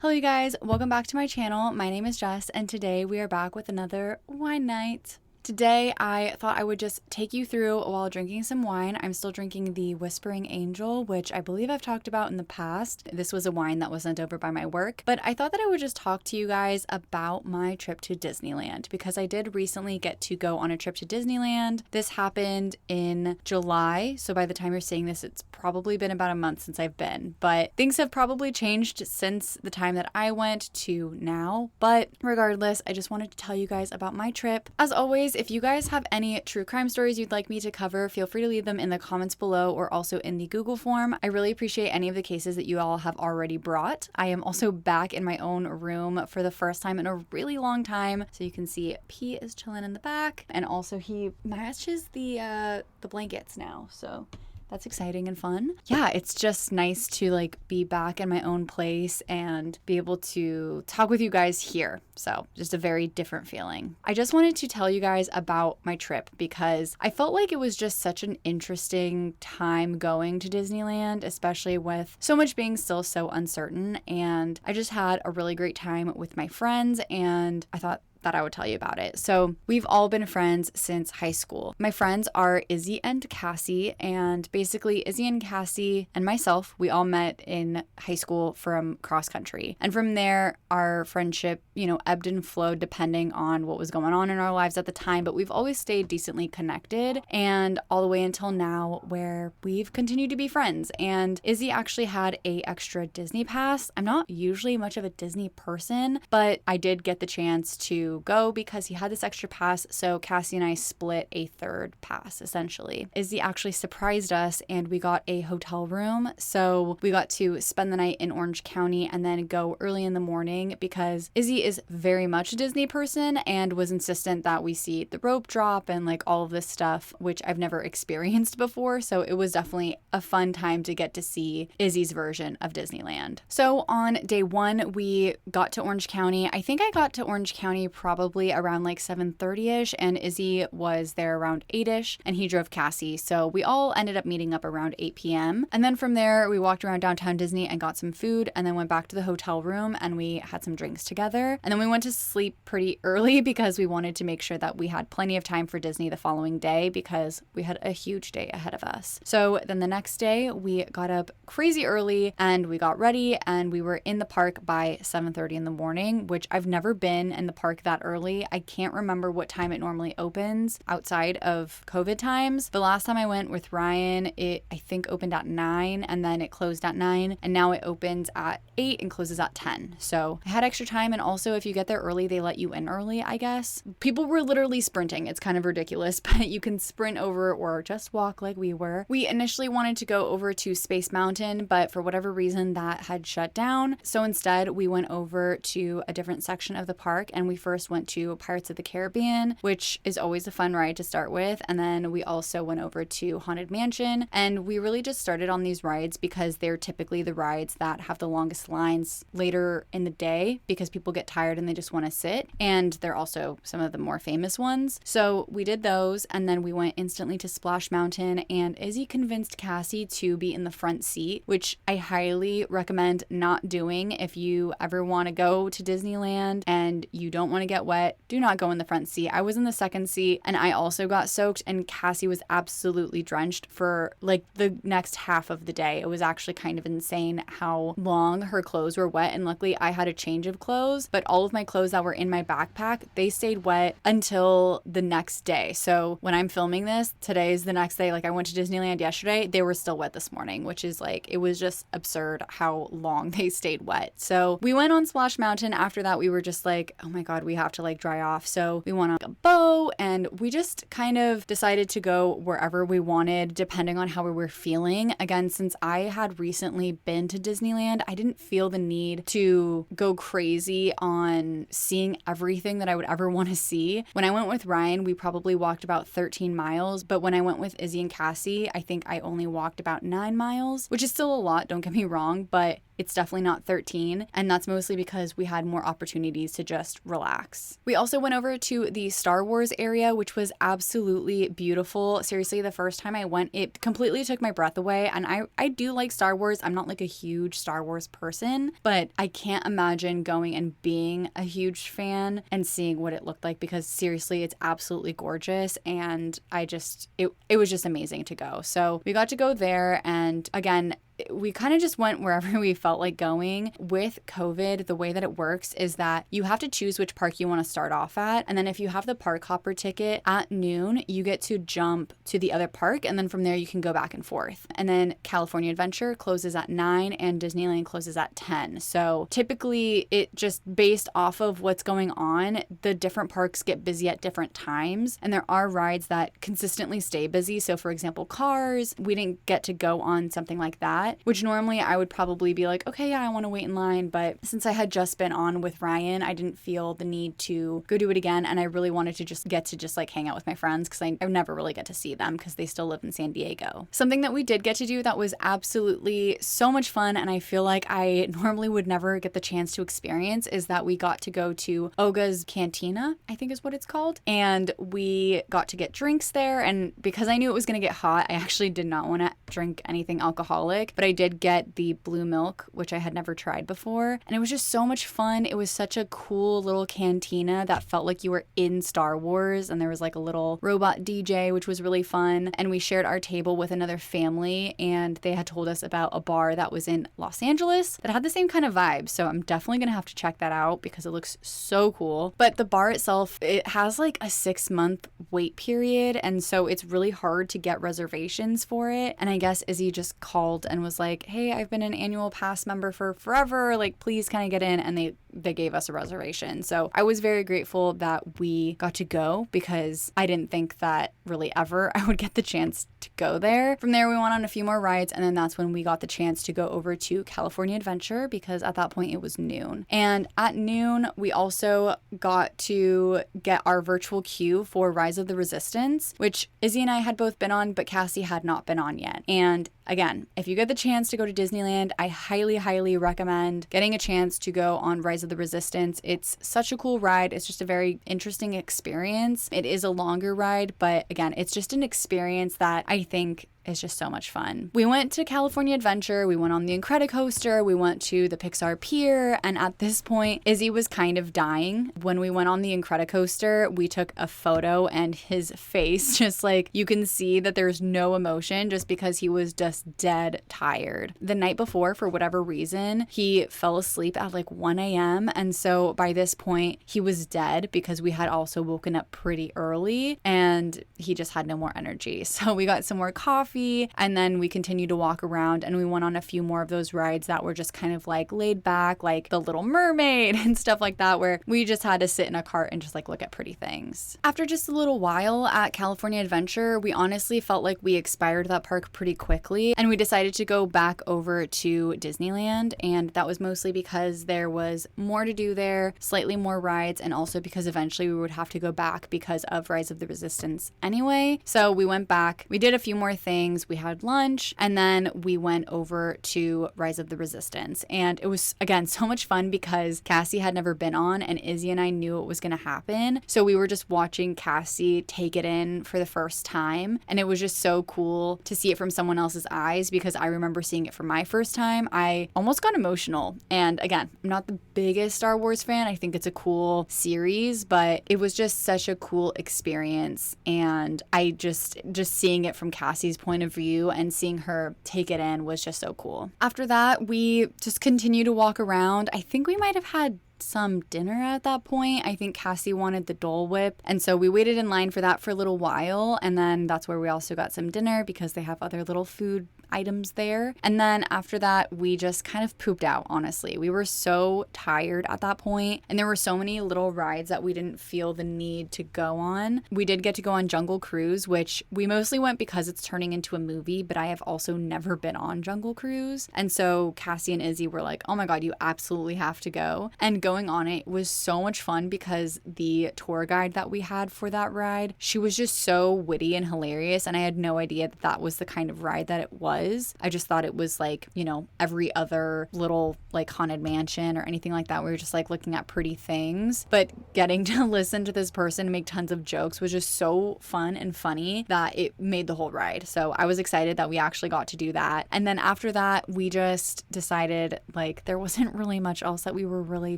Hello you guys, welcome back to my channel. My name is Jess and today we are back with another wine night. Today I thought I would just take you through while drinking some wine. I'm still drinking the Whispering Angel, which I believe I've talked about in the past. This was a wine that was sent over by my work, but I thought that I would just talk to you guys about my trip to Disneyland because I did recently get to go on a trip to Disneyland. This happened in July, so by the time you're seeing this, it's probably been about a month since I've been, but things have probably changed since the time that I went to now. But regardless, I just wanted to tell you guys about my trip. As always, if you guys have any true crime stories you'd like me to cover, feel free to leave them in the comments below or also in the Google form. I really appreciate any of the cases that you all have already brought. I am also back in my own room for the first time in a really long time. So you can see P is chilling in the back, and also he matches the blankets now. So that's exciting and fun. Yeah, it's just nice to like be back in my own place and be able to talk with you guys here. So just a very different feeling. I just wanted to tell you guys about my trip because I felt like it was just such an interesting time going to Disneyland, especially with so much being still so uncertain. And I just had a really great time with my friends and I thought that I would tell you about it. So we've all been friends since high school. My friends are Izzy and Cassie, and basically Izzy and Cassie and myself, we all met in high school from cross country. And from there, our friendship, ebbed and flowed depending on what was going on in our lives at the time, but we've always stayed decently connected and all the way until now where we've continued to be friends. And Izzy actually had a extra Disney pass. I'm not usually much of a Disney person, but I did get the chance to go because he had this extra pass, so Cassie and I split a third pass essentially. Izzy actually surprised us and we got a hotel room, so we got to spend the night in Orange County and then go early in the morning because Izzy is very much a Disney person and was insistent that we see the rope drop and like all of this stuff, which I've never experienced before, so it was definitely a fun time to get to see Izzy's version of Disneyland. So on day one we got to Orange County. I think I got to Orange County probably around like 7:30ish, and Izzy was there around 8ish and he drove Cassie, so we all ended up meeting up around 8 p.m. and then from there we walked around downtown Disney and got some food and then went back to the hotel room and we had some drinks together, and then we went to sleep pretty early because we wanted to make sure that we had plenty of time for Disney the following day because we had a huge day ahead of us. So then the next day we got up crazy early and we got ready and we were in the park by 7:30 in the morning, which I've never been in the park that early. I can't remember what time it normally opens outside of COVID times. The last time I went with Ryan, it I think opened at 9 and then it closed at 9, and now it opens at 8 and closes at 10. So I had extra time, and also if you get there early, they let you in early, I guess. People were literally sprinting. It's kind of ridiculous, but you can sprint over or just walk like we were. We initially wanted to go over to Space Mountain, but for whatever reason that had shut down. So instead we went over to a different section of the park and we first went to Pirates of the Caribbean, which is always a fun ride to start with. And then we also went over to Haunted Mansion, and we really just started on these rides because they're typically the rides that have the longest lines later in the day because people get tired and they just want to sit, and they're also some of the more famous ones. So we did those and then we went instantly to Splash Mountain, and Izzy convinced Cassie to be in the front seat, which I highly recommend not doing. If you ever want to go to Disneyland and you don't want to get wet, do not go in the front seat. I was in the second seat and I also got soaked, and Cassie was absolutely drenched for like the next half of the day. It was actually kind of insane how long her clothes were wet, and luckily I had a change of clothes, but all of my clothes that were in my backpack, they stayed wet until the next day. So when I'm filming this, today's the next day. Like I went to Disneyland yesterday, they were still wet this morning, which is like, it was just absurd how long they stayed wet. So we went on Splash Mountain. After that, we were just like, oh my God, we have to like dry off. So we went on a boat and we just kind of decided to go wherever we wanted depending on how we were feeling. Again, since I had recently been to Disneyland, I didn't feel the need to go crazy on on seeing everything that I would ever want to see. When I went with Ryan, we probably walked about 13 miles, but when I went with Izzy and Cassie, I think I only walked about 9 miles, which is still a lot, don't get me wrong, but it's definitely not 13, and that's mostly because we had more opportunities to just relax. We also went over to the Star Wars area, which was absolutely beautiful. Seriously, the first time I went, it completely took my breath away, and I do like Star Wars. I'm not like a huge Star Wars person, but I can't imagine going and being a huge fan and seeing what it looked like, because seriously, it's absolutely gorgeous, and it was just amazing to go. So we got to go there, and again, we kind of just went wherever we felt like going. With COVID, the way that it works is that you have to choose which park you want to start off at. And then if you have the park hopper ticket at noon, you get to jump to the other park. And then from there, you can go back and forth. And then California Adventure closes at 9 and Disneyland closes at 10. So typically it just based off of what's going on, the different parks get busy at different times. And there are rides that consistently stay busy. So for example, Cars, we didn't get to go on something like that, which normally I would probably be like, okay, yeah, I want to wait in line. But since I had just been on with Ryan, I didn't feel the need to go do it again. And I really wanted to just like hang out with my friends, because I never really get to see them because they still live in San Diego. Something that we did get to do that was absolutely so much fun, and I feel like I normally would never get the chance to experience, is that we got to go to Oga's Cantina, I think is what it's called. And we got to get drinks there. And because I knew it was going to get hot, I actually did not want to drink anything alcoholic, but I did get the blue milk, which I had never tried before. And it was just so much fun. It was such a cool little cantina that felt like you were in Star Wars. And there was like a little robot DJ, which was really fun. And we shared our table with another family, and they had told us about a bar that was in Los Angeles that had the same kind of vibe. So I'm definitely going to have to check that out because it looks so cool. But the bar itself, it has like a 6-month wait period. And so it's really hard to get reservations for it. And I guess Izzy just called and was like, hey, I've been an annual pass member for forever, like please can I get in? And they gave us a reservation. So I was very grateful that we got to go, because I didn't think that really ever I would get the chance to go there. From there, we went on a few more rides, and then that's when we got the chance to go over to California Adventure, because at that point it was noon. And at noon, we also got to get our virtual queue for Rise of the Resistance, which Izzy and I had both been on, but Cassie had not been on yet. And again, if you get the chance to go to Disneyland, I highly, highly recommend getting a chance to go on Rise of the Resistance. It's such a cool ride. It's just a very interesting experience. It is a longer ride, but again, it's just an experience that I think is just so much fun. We went to California Adventure, we went on the Incredicoaster, we went to the Pixar Pier, and at this point, Izzy was kind of dying. When we went on the Incredicoaster, we took a photo, and his face, just like, you can see that there's no emotion just because he was just dead tired. The night before, for whatever reason, he fell asleep at like 1 a.m. And so by this point, he was dead, because we had also woken up pretty early and he just had no more energy. So we got some more coffee, and then we continued to walk around, and we went on a few more of those rides that were just kind of like laid back, like the Little Mermaid and stuff like that, where we just had to sit in a cart and just like look at pretty things. After just a little while at California Adventure, we honestly felt like we expired that park pretty quickly, and we decided to go back over to Disneyland. And that was mostly because there was more to do there, slightly more rides, and also because eventually we would have to go back because of Rise of the Resistance anyway. So we went back, we did a few more things, we had lunch, and then we went over to Rise of the Resistance. And it was, again, so much fun because Cassie had never been on, and Izzy and I knew it was going to happen. So we were just watching Cassie take it in for the first time. And it was just so cool to see it from someone else's eyes, because I remember seeing it for my first time. I almost got emotional. And again, I'm not the biggest Star Wars fan. I think it's a cool series, but it was just such a cool experience. And I just seeing it from Cassie's point of view and seeing her take it in was just so cool. After that, we just continued to walk around. I think we might have had some dinner at that point. I think Cassie wanted the Dole Whip, and so we waited in line for that for a little while, and then that's where we also got some dinner, because they have other little food items there. And then after that, we just kind of pooped out, honestly. We were so tired at that point, and there were so many little rides that we didn't feel the need to go on. We did get to go on Jungle Cruise, which we mostly went because it's turning into a movie, but I have also never been on Jungle Cruise. And so Cassie and Izzy were like, oh my God, you absolutely have to go. And going on it was so much fun because the tour guide that we had for that ride, she was just so witty and hilarious. And I had no idea that that was the kind of ride that it was. I just thought it was like, you know, every other little like haunted mansion or anything like that. We were just like looking at pretty things. But getting to listen to this person make tons of jokes was just so fun and funny that it made the whole ride. So I was excited that we actually got to do that. And then after that, we just decided like there wasn't really much else that we were really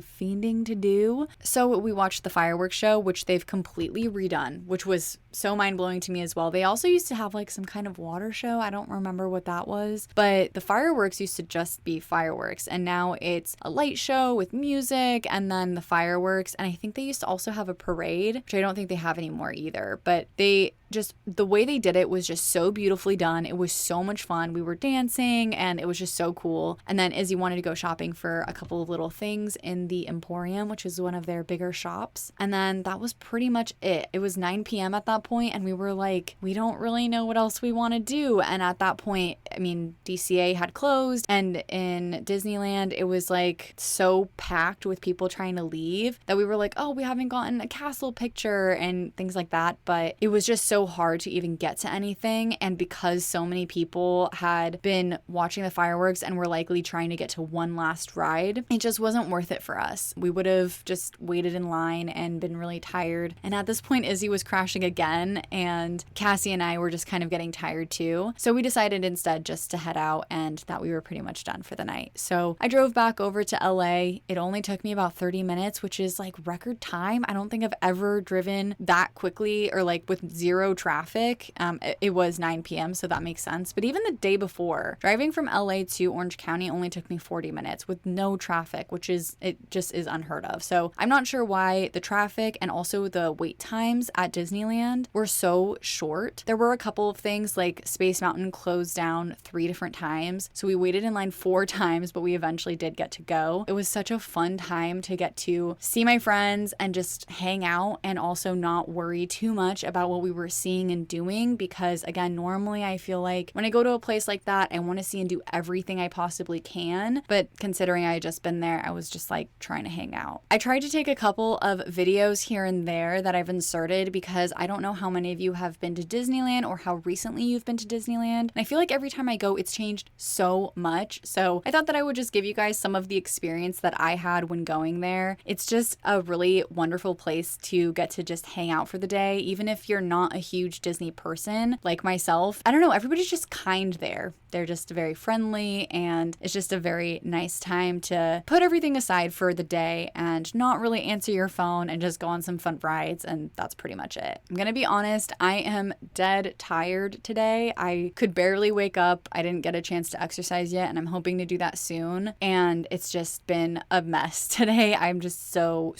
fiending to do. So we watched the fireworks show, which they've completely redone, which was so mind-blowing to me as well. They also used to have like some kind of water show. I don't remember what that was, but the fireworks used to just be fireworks, and now it's a light show with music and then the fireworks. And I think they used to also have a parade, which I don't think they have anymore either, but they just, the way they did it was just so beautifully done. It was so much fun. We were dancing and it was just so cool. And then Izzy wanted to go shopping for a couple of little things in the Emporium, which is one of their bigger shops. And then that was pretty much it. It was 9 p.m. at that point, and we were like, we don't really know what else we want to do. And at that point, I mean, DCA had closed, and in Disneyland, it was like so packed with people trying to leave that we were like, oh, we haven't gotten a castle picture and things like that. But it was just so hard to even get to anything. And because so many people had been watching the fireworks and were likely trying to get to one last ride, it just wasn't worth it for us. We would have just waited in line and been really tired. And at this point, Izzy was crashing again, and Cassie and I were just kind of getting tired too. So we decided instead just to head out and that we were pretty much done for the night. So I drove back over to LA. It only took me about 30 minutes, which is like record time. I don't think I've ever driven that quickly or like with zero traffic. It was 9 p.m., so that makes sense. But even the day before, driving from LA to Orange County only took me 40 minutes with no traffic, which is, it just is unheard of. So I'm not sure why the traffic and also the wait times at Disneyland were so short. There were a couple of things like Space Mountain closed down 3 different times. So we waited in line 4 times, but we eventually did get to go. It was such a fun time to get to see my friends and just hang out and also not worry too much about what we were seeing and doing, because again, normally I feel like when I go to a place like that, I want to see and do everything I possibly can. But considering I had just been there, I was just like trying to hang out. I tried to take a couple of videos here and there that I've inserted because I don't know how many of you have been to Disneyland or how recently you've been to Disneyland. And I feel like every time I go, it's changed so much. So I thought that I would just give you guys some of the experience that I had when going there. It's just a really wonderful place to get to just hang out for the day, even if you're not a huge Disney person like myself. I don't know, everybody's just kind there. They're just very friendly, and it's just a very nice time to put everything aside for the day and not really answer your phone and just go on some fun rides, and that's pretty much it. I'm gonna be honest, I am dead tired today. I could barely wake up. I didn't get a chance to exercise yet, and I'm hoping to do that soon, and it's just been a mess today. I'm just so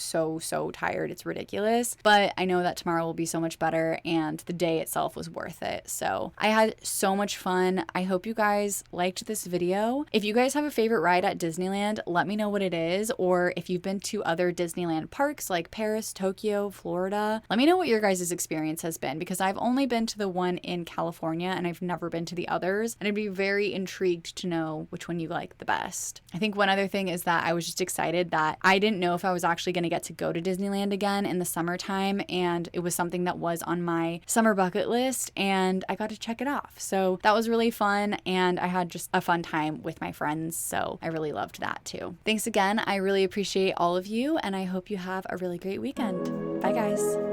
tired. It's ridiculous, but I know that tomorrow will be so much better, and the day itself was worth it. So I had so much fun. I hope you guys liked this video. If you guys have a favorite ride at Disneyland, let me know what it is, or if you've been to other Disneyland parks like Paris, Tokyo, Florida, let me know what your guys' experience has been, because I've only been to the one in California and I've never been to the others, and I'd be very intrigued to know which one you like the best. I think one other thing is that I was just excited that I didn't know if I was actually going to get to go to Disneyland again in the summertime, and it was something that was on my summer bucket list, and I got to check it off. So that was really fun, and I had just a fun time with my friends, so I really loved that too. Thanks again. I really appreciate all of you, and I hope you have a really great weekend. Bye guys.